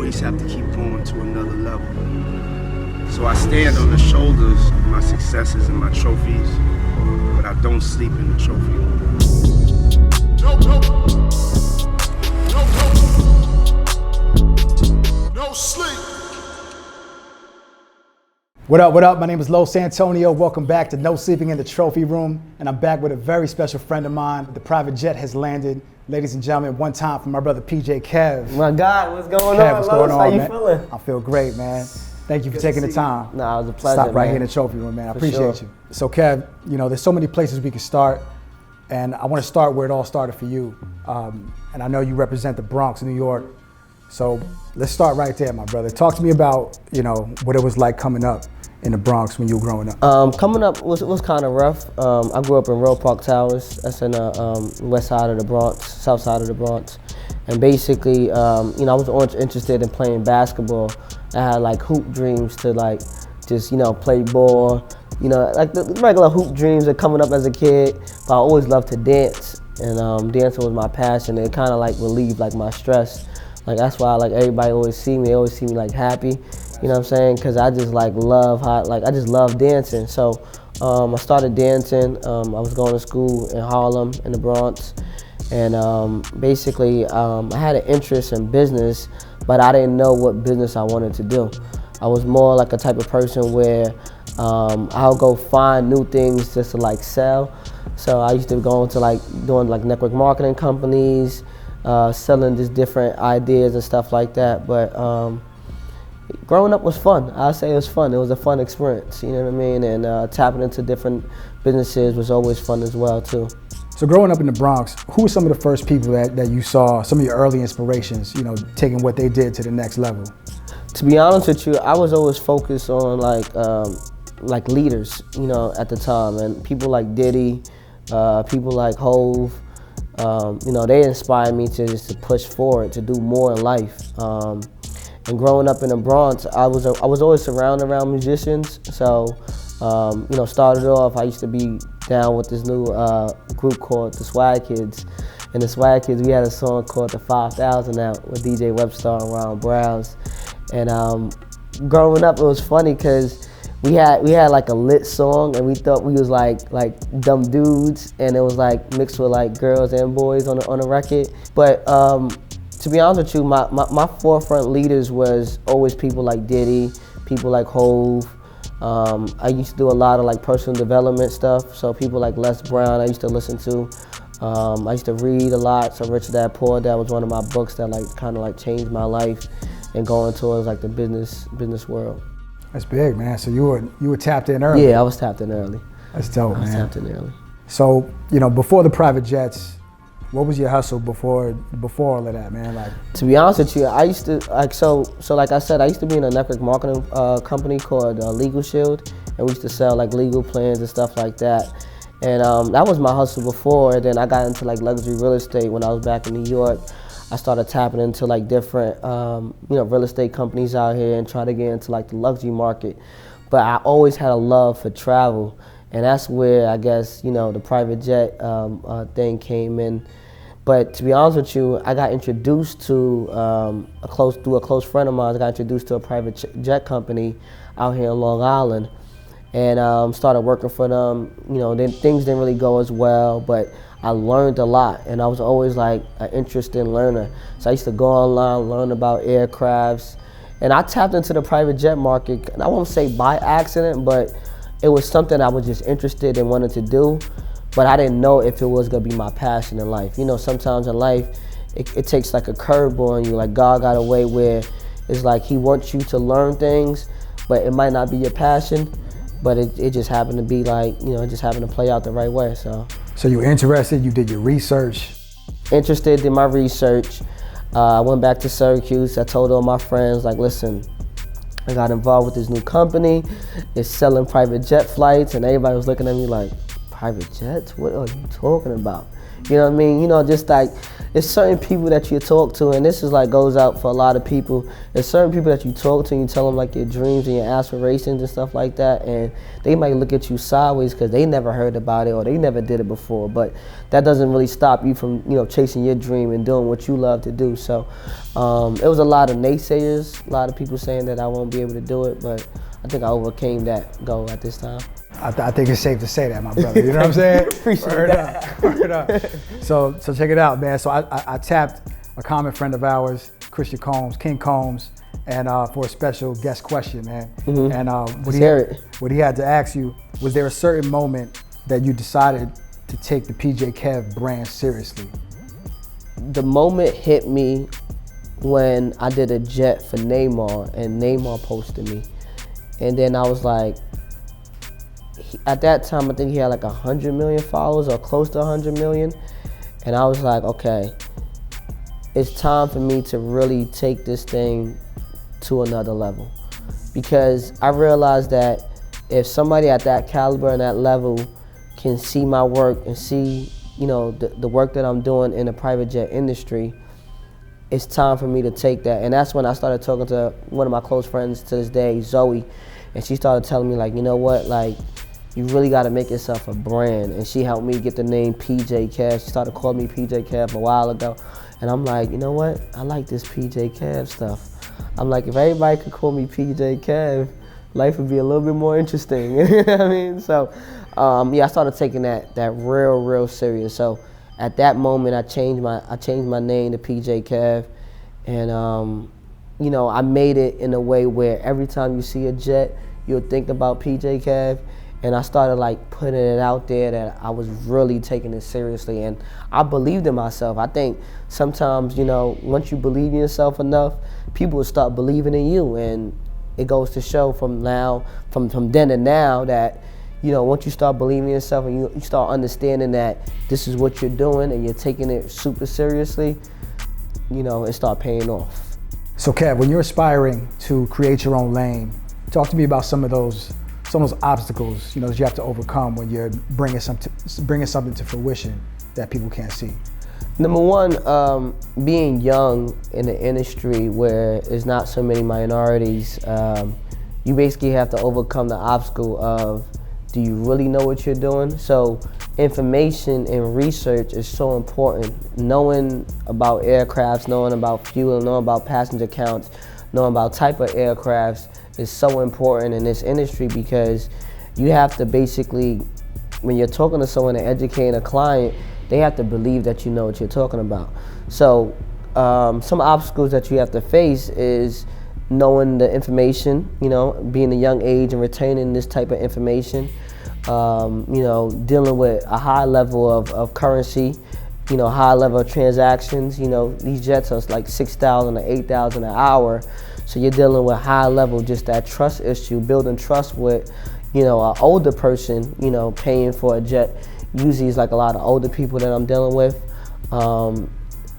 always have to keep going to another level. So I stand on the shoulders of my successes and my trophies, but I don't sleep in the trophy room. No sleep. What up, what up? My name is Los Antonio. Welcome back to No Sleeping in the Trophy Room. And I'm back with a very special friend of mine. The private jet has landed. Ladies and gentlemen, one time for my brother PJ Kev. My God, what's going Kev, on, what's Los? going on, How you man? feeling? I feel great, man. Thank you for taking the time. Nah, it was a pleasure, Stop right man. here in the trophy room, man. I For appreciate sure. you. So Kev, you know, there's so many places we can start. And I want to start where it all started for you. And I know you represent the Bronx, New York. So let's start right there, my brother. Talk to me about, you know, what it was like coming up in the Bronx when you were growing up. Coming up was kind of rough. I grew up in Royal Park Towers. That's in the west side of the Bronx, south side of the Bronx. And basically, you know, I was always interested in playing basketball. I had like hoop dreams to like just, you know, play ball. You know, like the regular hoop dreams of coming up as a kid. But I always loved to dance, and dancing was my passion. It kind of like relieved like my stress. Like that's why like everybody always see me. They always see me like happy. You know what I'm saying? Because I just like love I just love dancing. So I started dancing. I was going to school in Harlem in the Bronx, and basically I had an interest in business, but I didn't know what business I wanted to do. I was more like a type of person where I'll go find new things just to like sell. So I used to go into like doing like network marketing companies, selling just different ideas and stuff like that. But growing up was fun. I'd say it was fun. It was a fun experience, you know what I mean? And tapping into different businesses was always fun as well too. So growing up in the Bronx, who were some of the first people that you saw, some of your early inspirations, you know, taking what they did to the next level? To be honest with you, I was always focused on like leaders, you know, at the time, and people like Diddy, people like Hove, you know, they inspired me to just to push forward, to do more in life. And growing up in the Bronx, I was always surrounded around musicians. So, you know, started off, I used to be down with this new group called the Swag Kids. And the Swag Kids, we had a song called The 5000 out with DJ Webster and Ron Browns. And growing up, it was funny because we had like a lit song, and we thought we was like dumb dudes, and it was like mixed with like girls and boys on the record. But to be honest with you, my forefront leaders was always people like Diddy, people like Hove. I used to do a lot of like personal development stuff, so people like Les Brown I used to listen to. I used to read a lot, so Rich Dad Poor Dad was one of my books that like kind of like changed my life and going towards like the business world. That's big, man. So you were tapped in early. Yeah, I was tapped in early. That's dope, man. I was tapped in early. So, you know, before the private jets, what was your hustle before all of that, man? Like, to be honest with you, I used to like so like I said, I used to be in a network marketing company called Legal Shield, and we used to sell like legal plans and stuff like that. And that was my hustle before. And then I got into like luxury real estate when I was back in New York. I started tapping into like different, you know, real estate companies out here and trying to get into like the luxury market. But I always had a love for travel, and that's where I guess, you know, the private jet thing came in. But to be honest with you, I got introduced to through a close friend of mine. I got introduced to a private jet company out here in Long Island, and started working for them. You know, then things didn't really go as well, but I learned a lot, and I was always like an interested learner. So I used to go online, learn about aircrafts, and I tapped into the private jet market, and I won't say by accident, but it was something I was just interested in wanting to do, but I didn't know if it was gonna be my passion in life. You know, sometimes in life, it takes like a curveball on you, like God got a way where it's like He wants you to learn things, but it might not be your passion, but it just happened to be like, you know, it just happened to play out the right way, so. So you were interested, you did your research. Interested, did my research. I went back to Syracuse. I told all my friends, like, listen, I got involved with this new company. It's selling private jet flights, and everybody was looking at me like, private jets? What are you talking about? You know what I mean? You know, just like, it's certain people that you talk to, and this is like goes out for a lot of people. There's certain people that you talk to and you tell them like your dreams and your aspirations and stuff like that, and they might look at you sideways because they never heard about it or they never did it before. But that doesn't really stop you from, you know, chasing your dream and doing what you love to do. So it was a lot of naysayers, a lot of people saying that I won't be able to do it, but I think I overcame that goal at this time. I think it's safe to say that, my brother. You know what I'm saying? Appreciate Word that. up, word up. So check it out, man. So I tapped a common friend of ours, Christian Combs, King Combs, and for a special guest question, man. Mm-hmm. And what he had to ask you, was there a certain moment that you decided to take the PJ Kev brand seriously? The moment hit me when I did a jet for Neymar, and Neymar posted me. And then I was like, at that time, I think he had like 100 million followers or close to 100 million. And I was like, okay, it's time for me to really take this thing to another level. Because I realized that if somebody at that caliber and that level can see my work and see, you know, the work that I'm doing in the private jet industry, it's time for me to take that. And that's when I started talking to one of my close friends to this day, Zoe, and she started telling me like, you know what, like, you really got to make yourself a brand. And she helped me get the name PJ Kev. She started calling me PJ Kev a while ago. And I'm like, you know what? I like this PJ Kev stuff. I'm like, if everybody could call me PJ Kev, life would be a little bit more interesting. You know what I mean? So, yeah, I started taking that real serious. So at that moment, I changed my name to PJ Kev. And, you know, I made it in a way where every time you see a jet, you'll think about PJ Kev. And I started like putting it out there that I was really taking it seriously, and I believed in myself. I think sometimes, you know, once you believe in yourself enough, people will start believing in you, and it goes to show from then to now that, you know, once you start believing in yourself and you start understanding that this is what you're doing and you're taking it super seriously, you know, it start paying off. So Kev, when you're aspiring to create your own lane, talk to me about some of those obstacles, you know, that you have to overcome when you're bringing something to fruition that people can't see. Number one, being young in the industry where there's not so many minorities, you basically have to overcome the obstacle of, do you really know what you're doing? So information and research is so important. Knowing about aircrafts, knowing about fuel, knowing about passenger counts, knowing about type of aircrafts is so important in this industry, because you have to basically, when you're talking to someone and educating a client, they have to believe that you know what you're talking about. So some obstacles that you have to face is knowing the information, you know, being a young age and retaining this type of information, you know, dealing with a high level of currency, you know, high level of transactions. You know, these jets are like 6,000 or 8,000 an hour. So you're dealing with high level, just that trust issue, building trust with, you know, an older person, you know, paying for a jet. Usually it's like a lot of older people that I'm dealing with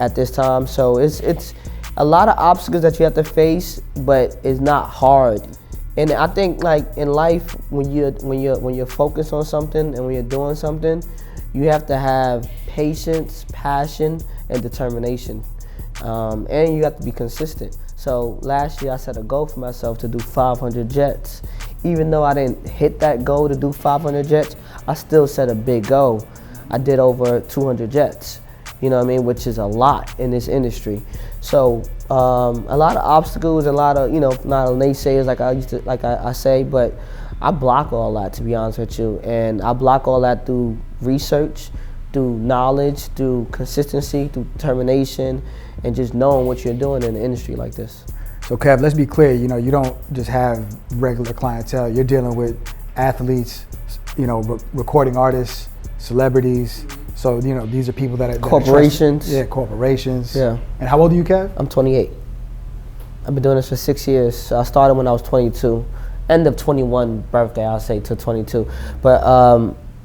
at this time. So it's a lot of obstacles that you have to face, but it's not hard. And I think like in life, when you're focused on something and when you're doing something, you have to have patience, passion, and determination. And you have to be consistent. So last year I set a goal for myself to do 500 jets. Even though I didn't hit that goal to do 500 jets, I still set a big goal. I did over 200 jets, you know what I mean, which is a lot in this industry. So a lot of obstacles, a lot of, you know, not naysayers like I say, but I block all that, to be honest with you. And I block all that through research, through knowledge, through consistency, through determination, and just knowing what you're doing in an industry like this. So Kev, let's be clear, you know, you don't just have regular clientele. You're dealing with athletes, you know, recording artists, celebrities. So, you know, these are people that are corporations. Yeah, corporations. Yeah. And how old are you, Kev? I'm 28. I've been doing this for 6 years. So I started when I was 22. End of 21 birthday, I'll say, to 22. But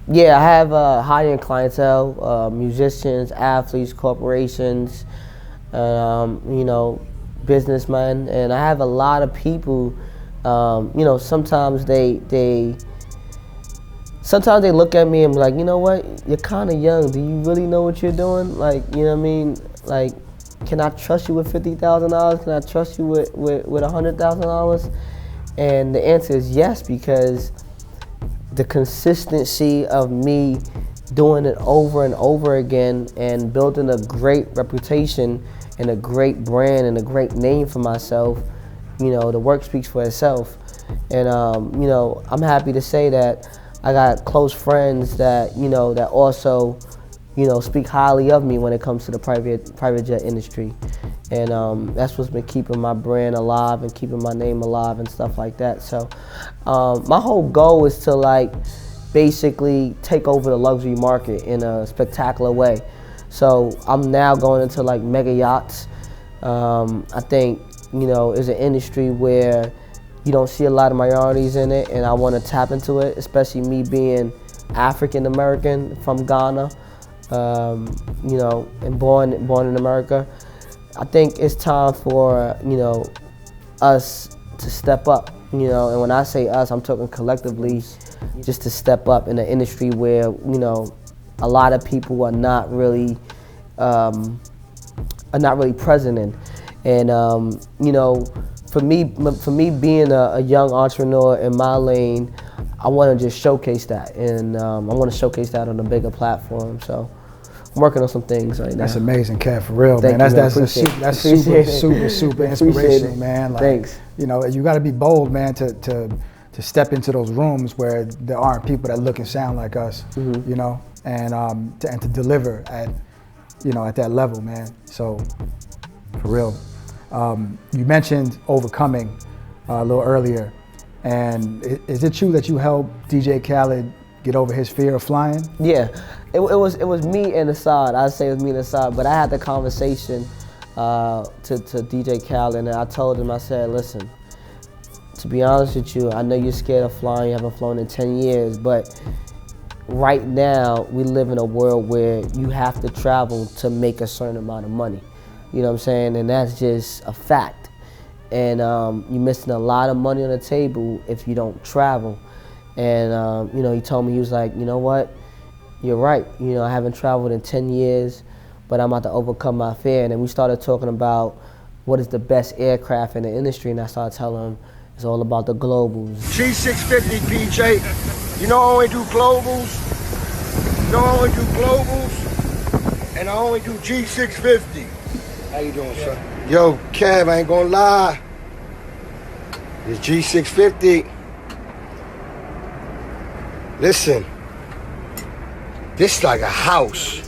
yeah, I have high-end clientele, musicians, athletes, corporations, you know, businessmen, and I have a lot of people. You know, sometimes they look at me and be like, you know what, you're kind of young. Do you really know what you're doing? Like, you know what I mean? Like, can I trust you with $50,000? Can I trust you with $100,000? And the answer is yes, because the consistency of me doing it over and over again and building a great reputation and a great brand and a great name for myself, you know, the work speaks for itself. And, you know, I'm happy to say that I got close friends that, you know, that also, you know, speak highly of me when it comes to the private jet industry. And that's what's been keeping my brand alive and keeping my name alive and stuff like that. So my whole goal is to, like, basically take over the luxury market in a spectacular way. So I'm now going into, like, mega yachts. I think, you know, it's an industry where you don't see a lot of minorities in it, and I want to tap into it, especially me being African American from Ghana, you know, and born in America. I think it's time for, you know, us to step up, you know, and when I say us, I'm talking collectively, just to step up in an industry where, you know, a lot of people are not really present in. And you know, for me being a young entrepreneur in my lane, I want to just showcase that, and I want to showcase that on a bigger platform. So I'm working on some things right now. That's amazing, Kev, for real, Thank man. you, That's super inspirational, man. Like, Thanks. You know, you got to be bold, man, to step into those rooms where there aren't people that look and sound like us, you know, and to deliver at, you know, at that level, man. So, for real. You mentioned overcoming a little earlier, and is it true that you helped DJ Khaled get over his fear of flying? Yeah, it was me and Assad. I'd say it was me and Assad, but I had the conversation to DJ Khaled, and I told him, I said, listen, to be honest with you, I know you're scared of flying, you haven't flown in 10 years, but right now we live in a world where you have to travel to make a certain amount of money. You know what I'm saying? And that's just a fact. And you're missing a lot of money on the table if you don't travel. And you know, he told me, he was like, you know what? You're right. You know, I haven't traveled in 10 years, but I'm about to overcome my fear. And then we started talking about what is the best aircraft in the industry, and I started telling him it's all about the globals. G650, PJ. You know I only do globals. You know I only do globals. And I only do G650. How you doing, sir? Yo, Kev, I ain't gonna lie. This G650. Listen, this is like a house.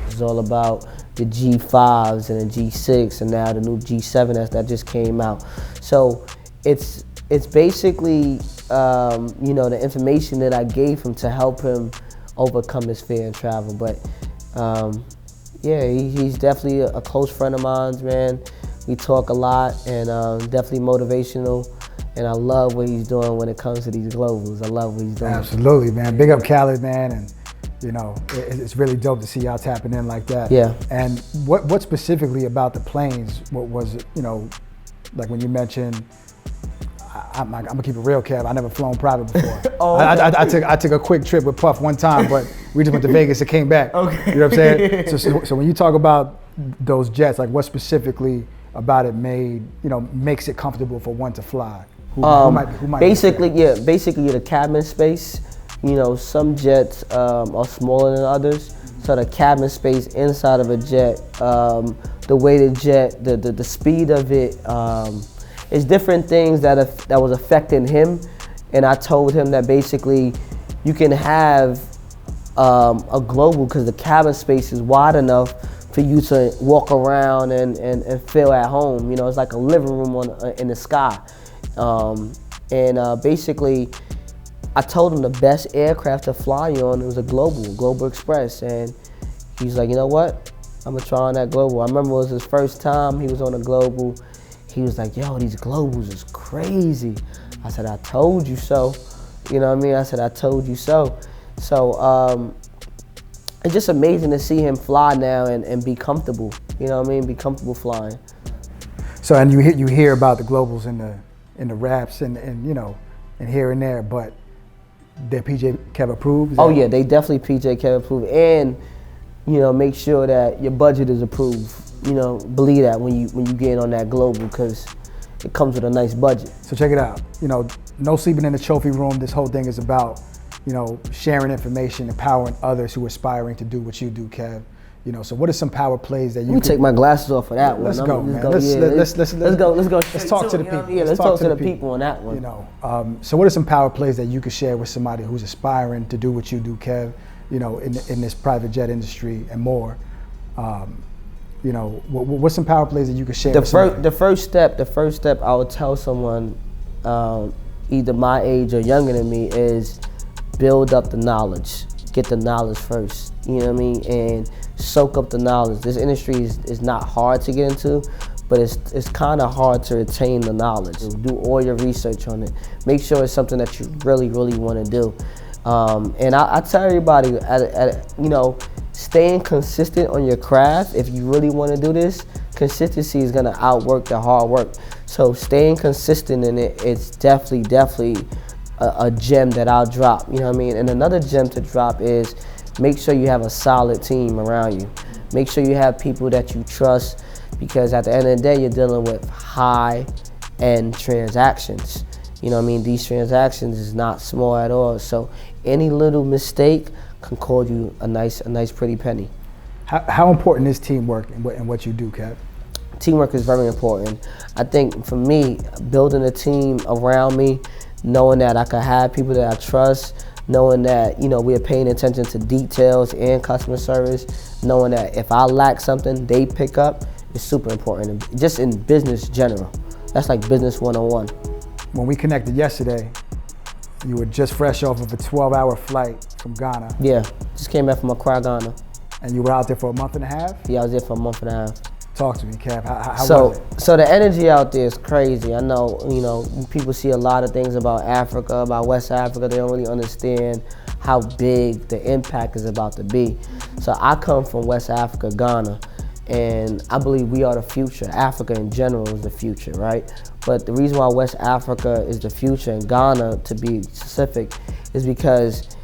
It's all about the G5s and the G6 and now the new G7 that just came out. So it's basically, you know, the information that I gave him to help him overcome his fear in travel. But yeah, he's definitely a close friend of mine, man. We talk a lot, and definitely motivational. And I love what he's doing when it comes to these globals. I love what he's doing. Absolutely, man. Big up Khaled, man, and you know, it's really dope to see y'all tapping in like that. Yeah. And what specifically about the planes? What was it? You know, like when you mentioned, I'm gonna keep it real, Kev. I never flown private before. Oh, I took a quick trip with Puff one time, but we just went to Vegas and came back. Okay. You know what I'm saying? So when you talk about those jets, like what specifically about it makes it comfortable for one to fly? Who might basically, the cabin space. You know, some jets are smaller than others, so the cabin space inside of a jet, the way the jet, the speed of it, it's different things that was affecting him, and I told him that basically you can have a global because the cabin space is wide enough for you to walk around and feel at home. You know, it's like a living room in the sky. Basically, I told him the best aircraft to fly on was a Global Express, and he's like, you know what? I'm gonna try on that Global. I remember it was his first time he was on a Global. He was like, yo, these Globals is crazy. I said, I told you so. You know what I mean? I said, I told you so. So it's just amazing to see him fly now and be comfortable. You know what I mean? Be comfortable flying. So, and you hear about the Globals in the raps and you know, and here and there, but they're PJ Kev approved? Oh yeah, they definitely PJ Kev approved. And make sure that your budget is approved. Believe that when you get on that global, because it comes with a nice budget. So check it out. No sleeping in the trophy room. This whole thing is about, sharing information, empowering others who are aspiring to do what you do, Kev. So what are some power plays that you? Let me take my glasses off for that one. Let's go, man. Let's go. Let's talk to the people. Let's talk to the people on that one. So what are some power plays that you could share with somebody who's aspiring to do what you do, Kev? In this private jet industry and more. What's some power plays that you could share? The first step I would tell someone, either my age or younger than me, is build up the knowledge. Get the knowledge first. You know what I mean? And soak up the knowledge. This industry is not hard to get into, but it's kind of hard to retain the knowledge. Do all your research on it. Make sure it's something that you really, really want to do. And I tell everybody, staying consistent on your craft. If you really want to do this, consistency is gonna outwork the hard work. So staying consistent in it, it's definitely a gem that I'll drop. You know what I mean? And another gem to drop is make sure you have a solid team around you. Make sure you have people that you trust, because at the end of the day, you're dealing with high-end transactions. You know what I mean? These transactions is not small at all. So any little mistake can cause you a nice pretty penny. How important is teamwork in what you do, Kev? Teamwork is very important. I think for me, building a team around me, knowing that I can have people that I trust, knowing that we're paying attention to details and customer service, knowing that if I lack something, they pick up, is super important. Just in business general, that's like business 101. When we connected yesterday, you were just fresh off of a 12-hour flight from Ghana. Yeah, just came back from Accra, Ghana. And you were out there for a month and a half? Yeah, I was there for a month and a half. Talk to me, Kev. How was it? So the energy out there is crazy. I know, people see a lot of things about Africa, about West Africa. They don't really understand how big the impact is about to be. So I come from West Africa, Ghana, and I believe we are the future. Africa in general is the future, right? But the reason why West Africa is the future, and Ghana to be specific, is because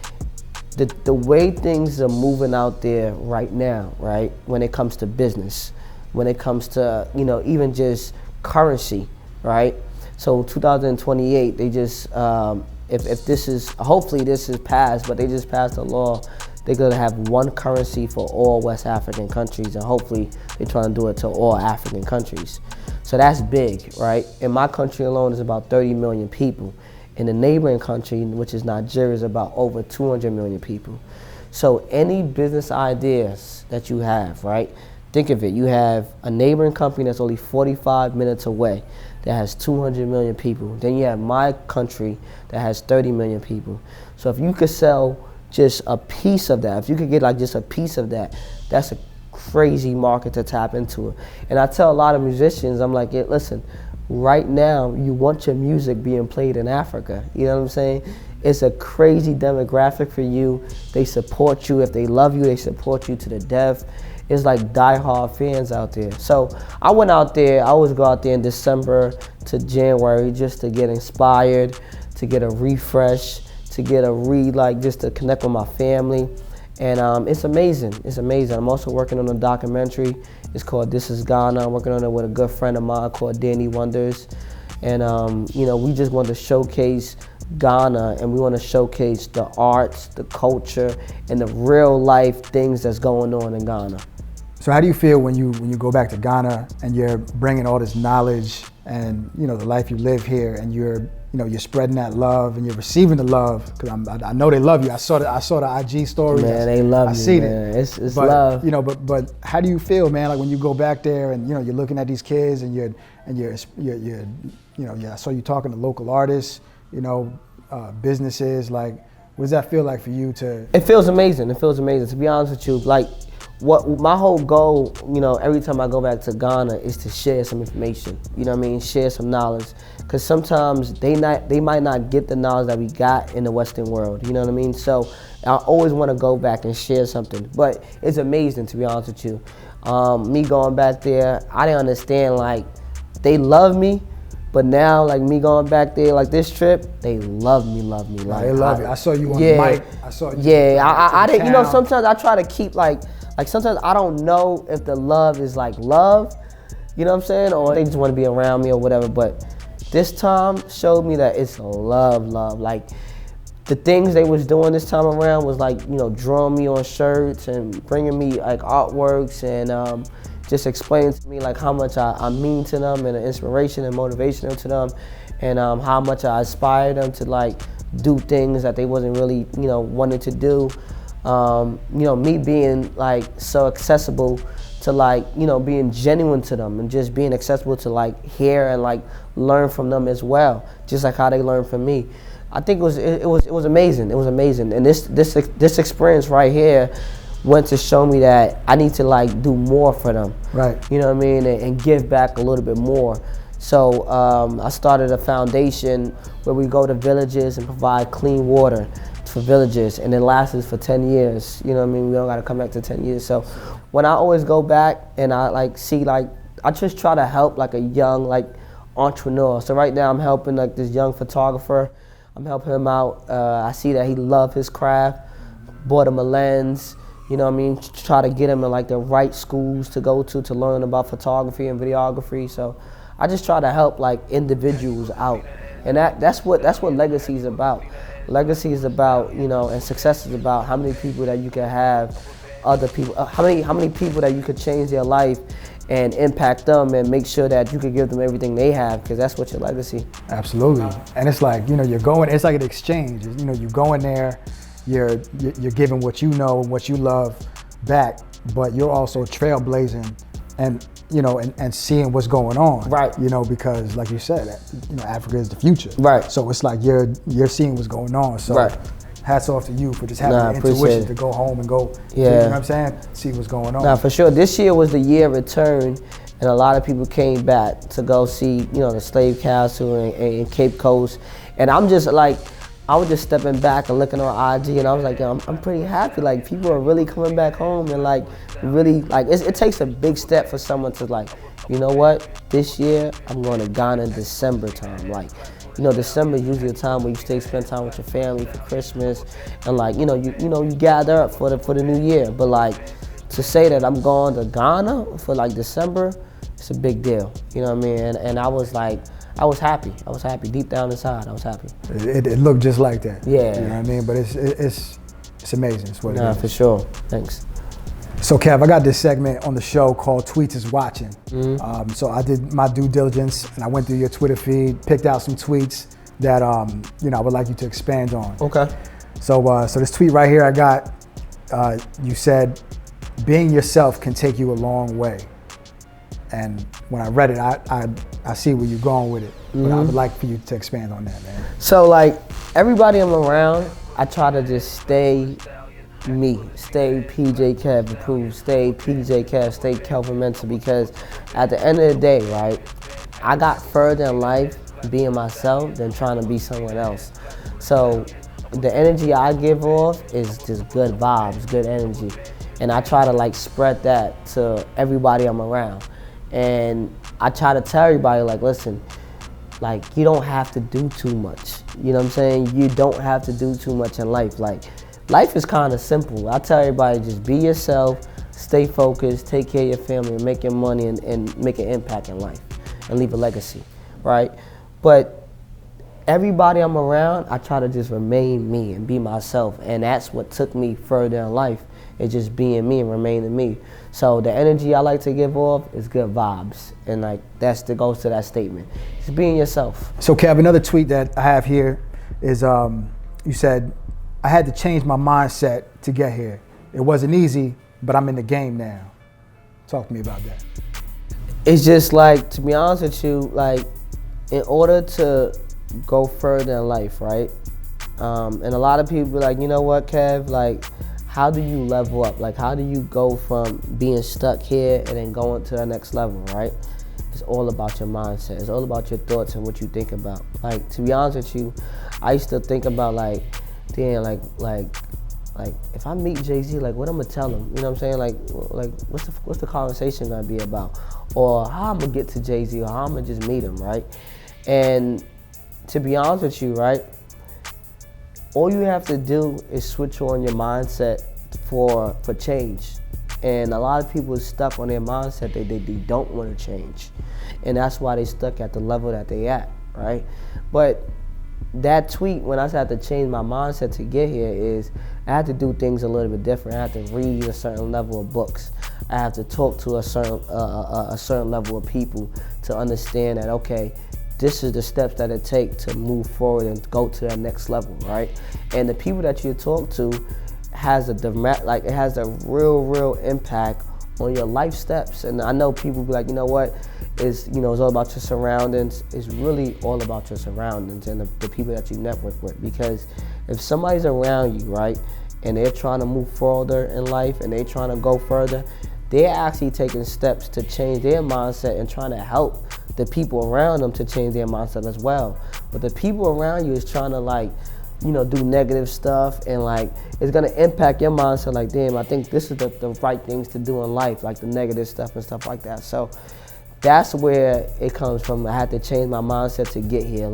the way things are moving out there right now, right? When it comes to business, when it comes to, even just currency, right? So 2028, they just, hopefully this is passed, but they just passed a law. They're gonna have one currency for all West African countries, and hopefully they're trying to do it to all African countries. So that's big, right? In my country alone, is about 30 million people. In the neighboring country, which is Nigeria, is about over 200 million people. So any business ideas that you have, right? Think of it, you have a neighboring company that's only 45 minutes away that has 200 million people. Then you have my country that has 30 million people. So if you could sell just a piece of that, if you could get like just a piece of that, that's a crazy market to tap into. And I tell a lot of musicians, I'm like, listen, right now you want your music being played in Africa. You know what I'm saying? It's a crazy demographic for you. They support you. If they love you, they support you to the death. It's like die-hard fans out there. So I went out there, I always go out there in December to January just to get inspired, to get a refresh, to get a just to connect with my family. And it's amazing, it's amazing. I'm also working on a documentary. It's called This Is Ghana. I'm working on it with a good friend of mine called Danny Wonders. And we just want to showcase Ghana, and we want to showcase the arts, the culture, and the real life things that's going on in Ghana. So how do you feel when you go back to Ghana and you're bringing all this knowledge and the life you live here, and you're spreading that love and you're receiving the love? Because I know they love you. I saw the IG stories. Man, they love you. I see man. it. It's but, love. But how do you feel, man? Like when you go back there and you're looking at these kids and you're I saw you talking to local artists, businesses. Like, what does that feel like for you to? It feels amazing. It feels amazing. To be honest with you, like, what my whole goal, every time I go back to Ghana is to share some information. You know what I mean? Share some knowledge, because sometimes they might not get the knowledge that we got in the Western world. You know what I mean? So I always want to go back and share something. But it's amazing, to be honest with you. Me going back there, I didn't understand, like, they love me. But now, like, me going back there, like this trip, they love me. Like, they love you. I saw you on the mic. I saw you. Yeah, I didn't. Sometimes I try to keep like like sometimes I don't know if the love is like love, you know what I'm saying? Or they just want to be around me or whatever. But this time showed me that it's love. Like the things they was doing this time around was like, you know, drawing me on shirts and bringing me like artworks and just explaining to me like how much I mean to them and the inspiration and motivation to them, and how much I inspire them to like do things that they wasn't really, you know, wanting to do. You know, me being like so accessible to like, you know, being genuine to them and just being accessible to like hear and like learn from them as well, just like how they learn from me. I think it was amazing. It was amazing, and this experience right here went to show me that I need to like do more for them. Right. You know what I mean, and give back a little bit more. So I started a foundation where we go to villages and provide clean water for villages, and it lasts for 10 years. You know what I mean? We don't got to come back to 10 years. So when I always go back and I like see like, I just try to help like a young like entrepreneur. So right now I'm helping like this young photographer. I'm helping him out. I see that he loves his craft. Bought him a lens. You know what I mean? Try to get him in like the right schools to go to learn about photography and videography. So I just try to help like individuals out, and that's what legacy is about. Legacy is about, you know, and success is about how many people that you can have, other people, how many people that you could change their life and impact them and make sure that you could give them everything they have, because that's what your legacy. Absolutely. And it's like, you know, it's like an exchange. You know, you go in there, you're giving what you know and what you love back, but you're also trailblazing and, you know, and seeing what's going on. Right. You know, because like you said, you know, Africa is the future. Right. So it's like you're seeing what's going on. So right. Hats off to you for just having the intuition to go home and go, you know what I'm saying, see what's going on. Nah, for sure. This year was the year of return, and a lot of people came back to go see, you know, the Slave Castle and Cape Coast. And I'm just like, I was just stepping back and looking on IG, and I was like, yo, I'm pretty happy. Like, people are really coming back home, and like, really, like, it takes a big step for someone to like, you know what, this year I'm going to Ghana in December time. Like, you know, December is usually a time where you spend time with your family for Christmas, and like, you gather up for the new year. But like, to say that I'm going to Ghana for like December, it's a big deal. You know what I mean? And I was like, I was happy. Deep down inside, I was happy. It looked just like that. Yeah. You know what I mean? But it's amazing. It's what it is. For sure. Thanks. So Kev, I got this segment on the show called Tweets is Watching. Mm-hmm. So I did my due diligence and I went through your Twitter feed, picked out some tweets that you know, I would like you to expand on. Okay. So this tweet right here I got, you said, being yourself can take you a long way. And when I read it, I see where you're going with it. But I would like for you to expand on that, man. So like, everybody I'm around, I try to just stay me, stay PJ Kev approved, stay PJ Kev, stay Kelvin Mentor, because at the end of the day, right, I got further in life being myself than trying to be someone else. So the energy I give off is just good vibes, good energy. And I try to like spread that to everybody I'm around. And I try to tell everybody, like, listen, like, you don't have to do too much. You know what I'm saying? You don't have to do too much in life. Like, life is kind of simple. I tell everybody, just be yourself, stay focused, take care of your family, and make your money and make an impact in life and leave a legacy, right? But everybody I'm around, I try to just remain me and be myself. And that's what took me further in life, is just being me and remaining me. So the energy I like to give off is good vibes. And like, that goes to that statement. Just being yourself. So Kev, another tweet that I have here is you said, I had to change my mindset to get here. It wasn't easy, but I'm in the game now. Talk to me about that. It's just like, to be honest with you, like, in order to go further in life, right? And a lot of people are like, you know what, Kev, like, how do you level up? Like, how do you go from being stuck here and then going to the next level, right? It's all about your mindset. It's all about your thoughts and what you think about. Like, to be honest with you, I used to think about like, damn, like if I meet Jay-Z, like, what I'm gonna tell him? You know what I'm saying? Like what's the conversation gonna be about? Or how I'm gonna get to Jay-Z, or how I'm gonna just meet him, right? And to be honest with you, right, all you have to do is switch on your mindset for change. And a lot of people are stuck on their mindset that they don't want to change. And that's why they stuck at the level that they at, right? But that tweet, when I said I had to change my mindset to get here, is I had to do things a little bit different. I had to read a certain level of books. I have to talk to a certain level of people to understand that, okay, this is the steps that it takes to move forward and go to that next level, right? And the people that you talk to has it has a real impact on your life steps. And I know people be like, you know what, it's all about your surroundings. It's really all about your surroundings and the people that you network with. Because if somebody's around you, right, and they're trying to move further in life and they're trying to go further, they're actually taking steps to change their mindset and trying to help the people around them to change their mindset as well. But the people around you is trying to do negative stuff, and it's gonna impact your mindset. Like, damn, I think this is the right things to do in life, like the negative stuff and stuff like that. So that's where it comes from. I had to change my mindset to get here.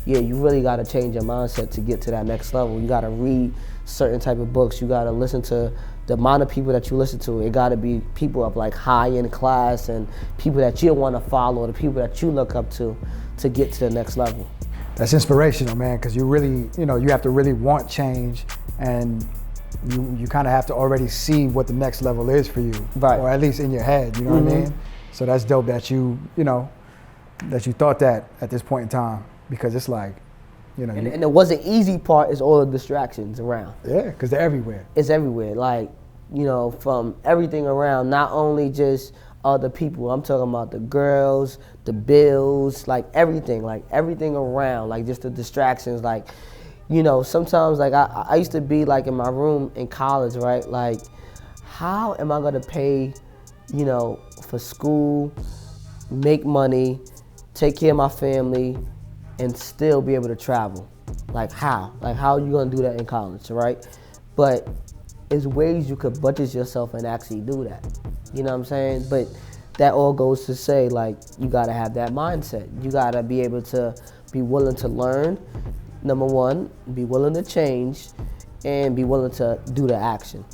You really gotta change your mindset to get to that next level. You gotta read certain type of books. You gotta listen to the amount of people that you listen to. It gotta be people of high in class and people that you want to follow, the people that you look up to get to the next level. That's inspirational, man, because you really, you have to really want change, and you kind of have to already see what the next level is for you, right? Or at least in your head, you know what I mean? So that's dope that you thought that at this point in time, because it's and it wasn't easy part is all the distractions around. Yeah, because they're everywhere. It's everywhere, from everything around, not only just other people. I'm talking about the girls, the bills, everything around, just the distractions. Sometimes I used to be in my room in college, right? How am I gonna pay, for school, make money, take care of my family, and still be able to travel? How? How are you gonna do that in college, right? But there's ways you could budget yourself and actually do that. You know what I'm saying? But that all goes to say, you gotta have that mindset. You gotta be able to be willing to learn, number one, be willing to change, and be willing to do the action.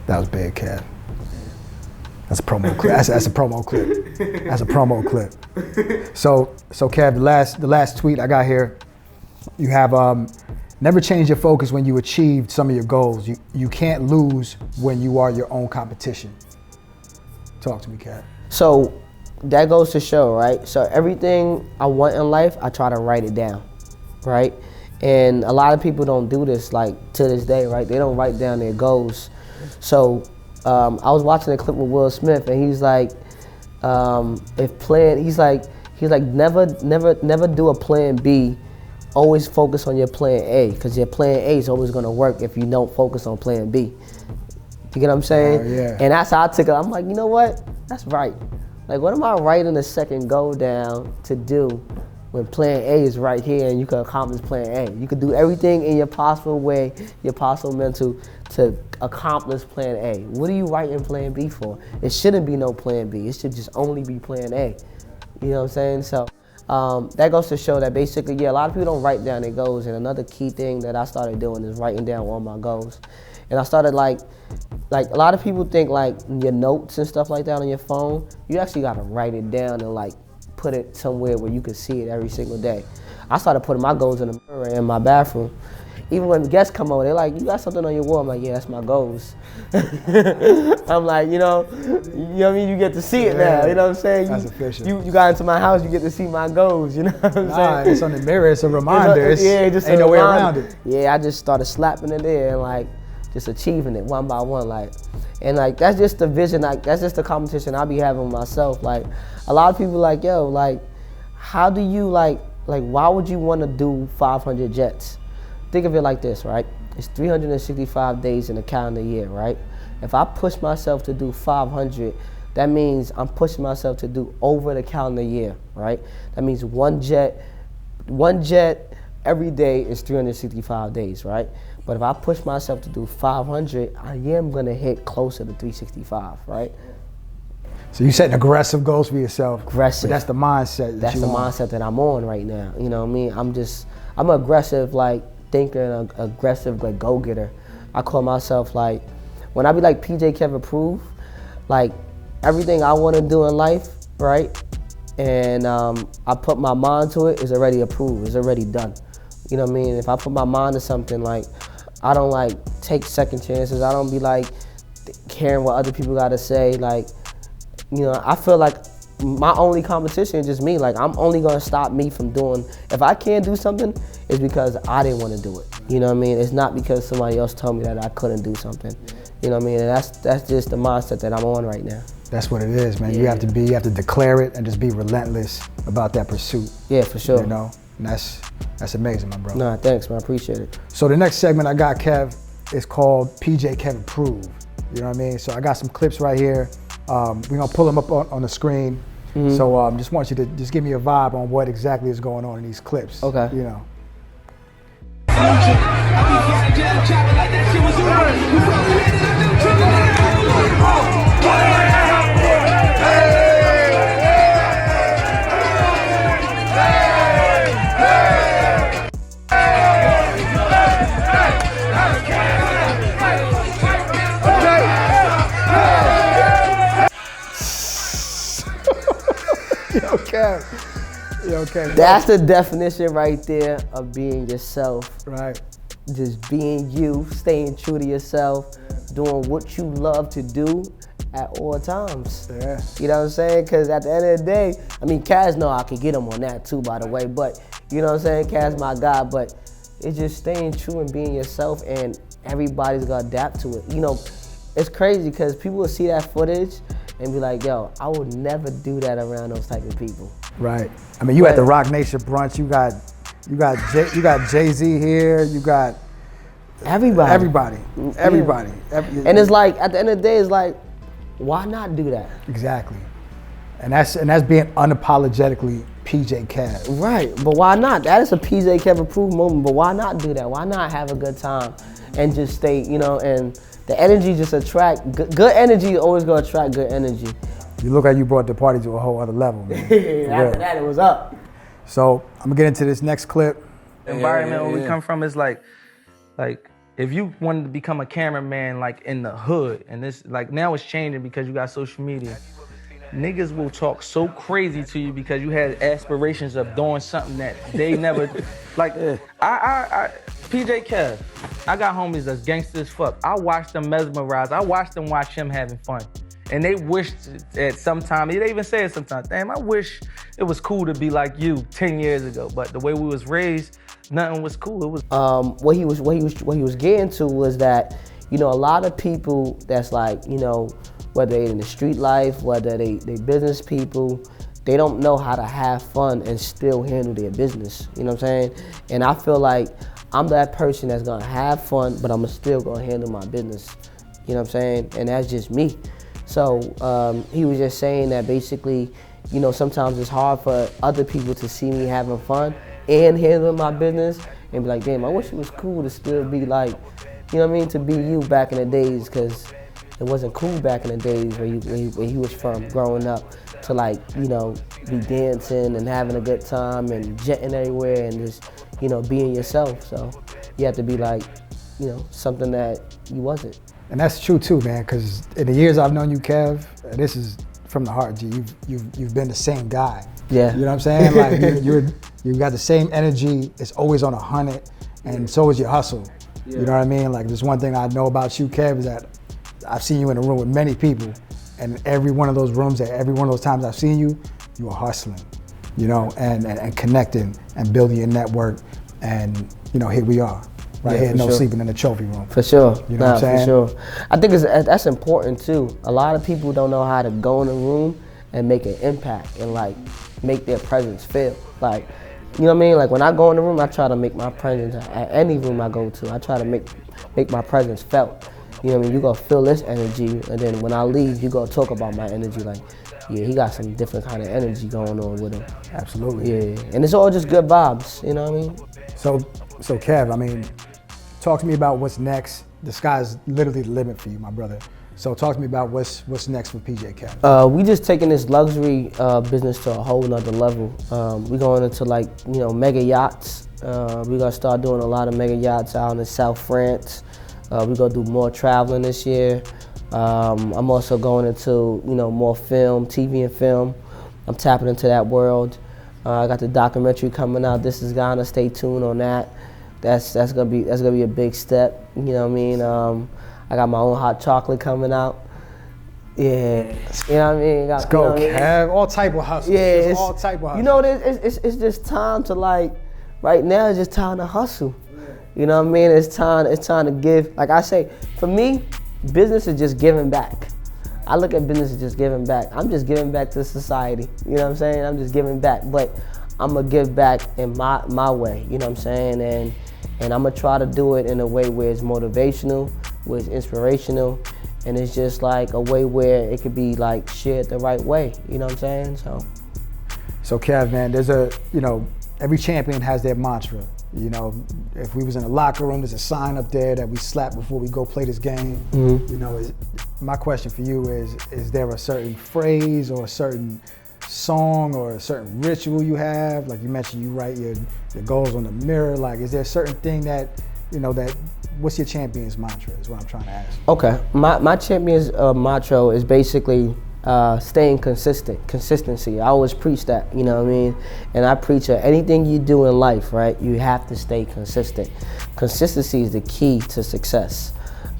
That was big, Kev. That's a promo clip. That's a promo clip. That's a promo clip. So Kev, the last tweet I got here, you have never change your focus when you achieved some of your goals. You can't lose when you are your own competition. Talk to me, Kev. So that goes to show, right? So everything I want in life, I try to write it down, right? And a lot of people don't do this, to this day, right? They don't write down their goals. So I was watching a clip with Will Smith, and he's never do a plan B. Always focus on your plan A, because your plan A is always gonna work if you don't focus on plan B. You get what I'm saying? Yeah. And that's how I took it. I'm like, you know what? That's right. What am I writing the second goal down to do when plan A is right here and you can accomplish plan A? You can do everything in your possible way, your possible mental, to accomplish plan A. What are you writing plan B for? It shouldn't be no plan B. It should just only be plan A. You know what I'm saying? So that goes to show that basically, a lot of people don't write down their goals. And another key thing that I started doing is writing down all my goals. And I started a lot of people think your notes and stuff like that on your phone, you actually gotta write it down and put it somewhere where you can see it every single day. I started putting my goals in the mirror in my bathroom. Even when guests come over, they're like, you got something on your wall? I'm like, yeah, that's my goals. I'm like, you know what I mean? You get to see it now, you know what I'm saying? That's official. You got into my house, you get to see my goals, you know what I'm saying? It's on the mirror, it's a reminder. Just ain't no way around it. Yeah, I just started slapping it there and just achieving it one by one, and that's just the vision, that's just the competition I be having with myself. A lot of people how do you why would you want to do 500 jets? Think of it like this, right? It's 365 days in a calendar year, right? If I push myself to do 500, that means I'm pushing myself to do over the calendar year, right? That means one jet every day is 365 days, right? But if I push myself to do 500, I am gonna hit closer to 365, right? So you're setting aggressive goals for yourself. Aggressive. But that's the mindset. That's the mindset that I'm on right now. You know what I mean? I'm aggressive, thinker, and aggressive, go-getter. I call myself when I be like PJ Kev approved, like everything I want to do in life, right? And I put my mind to it, is already approved, it's already done. You know what I mean? If I put my mind to something, like, I don't like take second chances. I don't be like caring what other people gotta say. Like, you know, I feel like my only competition is just me. Like, I'm only gonna stop me from doing, if I can't do something, it's because I didn't wanna do it. You know what I mean? It's not because somebody else told me that I couldn't do something. You know what I mean? And that's just the mindset that I'm on right now. That's what it is, man. You have to declare it and just be relentless about that pursuit. Yeah, for sure. You know, and that's amazing, my brother. Nah, thanks, man. I appreciate it. So the next segment I got, Kev, is called PJ Kev Approved. You know what I mean? So I got some clips right here. We're gonna pull them up on the screen. So just want you to just give me a vibe on what exactly is going on in these clips. Okay. You know. Okay. That's the definition right there of being yourself. Right. Just being you, staying true to yourself, doing what you love to do at all times. Yeah. You know what I'm saying? Because at the end of the day, I mean, Kaz know I could get him on that too, by the way, but you know what I'm saying? Kaz my guy, but it's just staying true and being yourself, and everybody's gonna adapt to it. You know, it's crazy because people will see that footage and be like, yo, I would never do that around those type of people. Right. I mean, you at the Rock Nation brunch, you got Jay-Z here, you got everybody. And it's like, at the end of the day, it's like, why not do that? Exactly. And that's being unapologetically PJ Kev. Right, but why not? That is a PJ Kev approved moment, but why not do that? Why not have a good time and just stay, you know, and the energy just attract, good energy always gonna attract good energy. You look like you brought the party to a whole other level, man. After that, it was up. So I'm gonna get into this next clip. The environment where we come from is like if you wanted to become a cameraman like in the hood, and this like now it's changing because you got social media. Niggas will talk so crazy to you because you had aspirations of doing something that they never like. I PJ Kev, I got homies that's gangster as fuck. I watched them mesmerized. I watched them watch him having fun. And they wished at some time, they even say it sometimes, damn, I wish it was cool to be like you 10 years ago. But the way we was raised, nothing was cool. It was what he was getting to was that, you know, a lot of people that's like, you know, whether they in the street life, whether they business people, they don't know how to have fun and still handle their business. You know what I'm saying? And I feel like I'm that person that's gonna have fun, but I'm still gonna handle my business. You know what I'm saying? And that's just me. So he was just saying that basically, you know, sometimes it's hard for other people to see me having fun and handling my business and be like, damn, I wish it was cool to still be like, you know what I mean, to be you back in the days, because it wasn't cool back in the days where he was from, growing up, to like, you know, be dancing and having a good time and jetting everywhere and just, you know, being yourself. So you have to be like, you know, something that you wasn't. And that's true too, man, because in the years I've known you, Kev, this is from the heart, G, you've been the same guy. Yeah. You know what I'm saying? Like you got the same energy, it's always on 100, and so is your hustle. Yeah. You know what I mean? Like, there's one thing I know about you, Kev, is that I've seen you in a room with many people, and every one of those rooms, every one of those times I've seen you, you were hustling, you know, and connecting and building your network, and you know, here we are. Right here, no sleeping in the trophy room. For sure. You know what I'm saying? For sure. I think that's important too. A lot of people don't know how to go in a room and make an impact and like make their presence feel. Like, you know what I mean? Like when I go in the room, I try to make my presence at any room I go to. I try to make my presence felt. You know what I mean? You gonna feel this energy, and then when I leave, you gonna talk about my energy. Like, yeah, he got some different kind of energy going on with him. Absolutely. Yeah, and it's all just good vibes. You know what I mean? So Kev, I mean, talk to me about what's next. The sky's literally the limit for you, my brother. So talk to me about what's next for PJ Kev. We just taking this luxury business to a whole nother level. We going into like, you know, mega yachts. We're gonna start doing a lot of mega yachts out in South France. We're gonna do more traveling this year. I'm also going into, more film, TV and film. I'm tapping into that world. I got the documentary coming out. This is Ghana. Stay tuned on that. That's gonna be a big step. You know what I mean? I got my own hot chocolate coming out. Yeah, you know what I mean? Let's go, Kev. All type of hustle. Yeah, it's all type of hustle. It's just time to right now it's just time to hustle. You know what I mean? It's time to give. Like I say, for me, business is just giving back. I look at business as just giving back. I'm just giving back to society. You know what I'm saying? I'm just giving back, but I'm gonna give back in my way. You know what I'm saying? And I'm gonna try to do it in a way where it's motivational, where it's inspirational, and it's just like a way where it could be like shared the right way. You know what I'm saying? So Kev, man, there's every champion has their mantra. If we was in a locker room, there's a sign up there that we slap before we go play this game. Mm-hmm. My question for you is there a certain phrase or a certain song or a certain ritual you have? Like you mentioned, you write your goals on the mirror. Like, is there a certain thing that, what's your champion's mantra is what I'm trying to ask. Okay, my champion's mantra is basically staying consistent, consistency. I always preach that, you know what I mean? And I preach that anything you do in life, right, you have to stay consistent. Consistency is the key to success.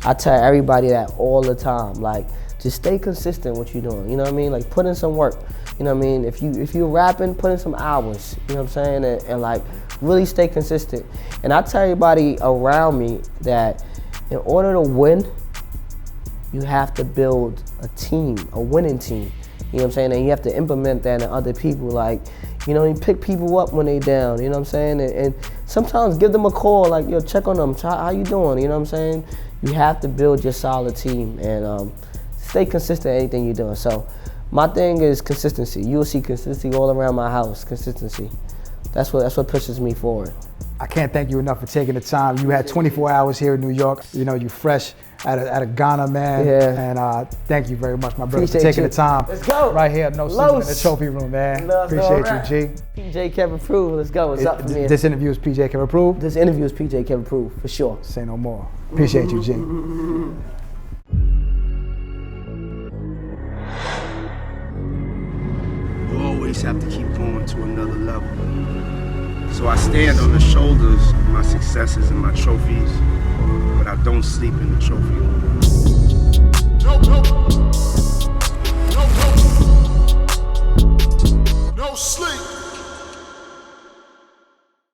I tell everybody that all the time, like, just stay consistent with what you're doing, you know what I mean? Like, put in some work, you know what I mean? If you're rapping, put in some hours, you know what I'm saying? And like, really stay consistent. And I tell everybody around me that in order to win, you have to build a team, a winning team. You know what I'm saying? And you have to implement that in other people. Like, you pick people up when they down, you know what I'm saying? And sometimes give them a call, like, yo, check on them, how you doing, you know what I'm saying? You have to build your solid team and stay consistent in anything you're doing. So my thing is consistency. You'll see consistency all around my house, consistency. That's what pushes me forward. I can't thank you enough for taking the time. You had 24 hours here in New York. You fresh out of Ghana, man. Yeah. And thank you very much, my brother, Appreciate for taking you. the time. Let's go. Right here, no sleeping in the trophy room, man. Appreciate you, G. PJ Kev approved. Let's go. What's up from here? This interview is PJ Kev approved? This interview is PJ Kev approved, for sure. Say no more. Appreciate you, G. You always have to keep going to another level. So I stand on the shoulders of my successes and my trophies, but I don't sleep in the trophy room.